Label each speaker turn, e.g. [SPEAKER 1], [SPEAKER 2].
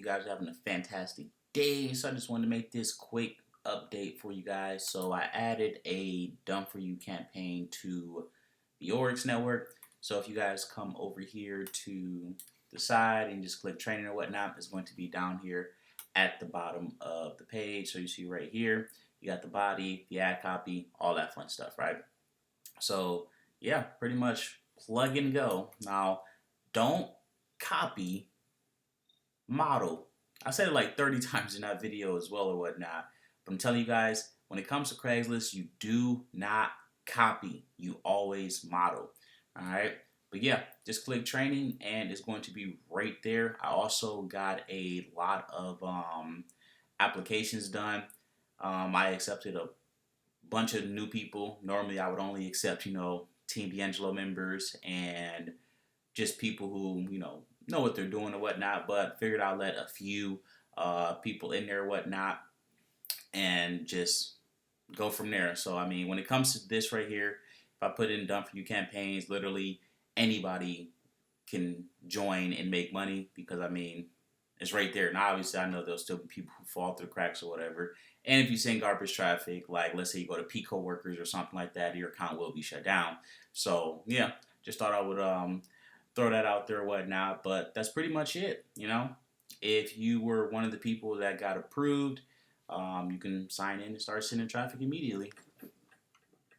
[SPEAKER 1] you guys are having a fantastic day. So I just wanted to make this quick update for you guys. So I added a Done For You campaign to the Oryx network. So if you guys come over here to the side and just click training or whatnot, it's going to be down here at the bottom of the page. So you see right here, you got the body, the ad copy, all that fun stuff, right? So yeah, pretty much plug and go. Now, don't copy, model. I said it like 30 times in that video as well or whatnot. But I'm telling you guys, when it comes to Craigslist, you do not copy. You always model. All right. But yeah, just click training and it's going to be right there. I also got a lot of applications done. I accepted a bunch of new people. Normally, I would only accept, Team Deangelo members and just people who, know what they're doing or whatnot, but figured I'd let a few people in there or whatnot and just go from there. So, I mean, when it comes to this right here, if I put in Done For You campaigns, literally anybody can join and make money because, I mean, it's right there. Now, obviously, I know there'll still be people who fall through the cracks or whatever. And if you send garbage traffic, like let's say you go to Pico workers or something like that, your account will be shut down. So, yeah, just thought I would throw that out there or whatnot. But that's pretty much it. If you were one of the people that got approved, you can sign in and start sending traffic immediately.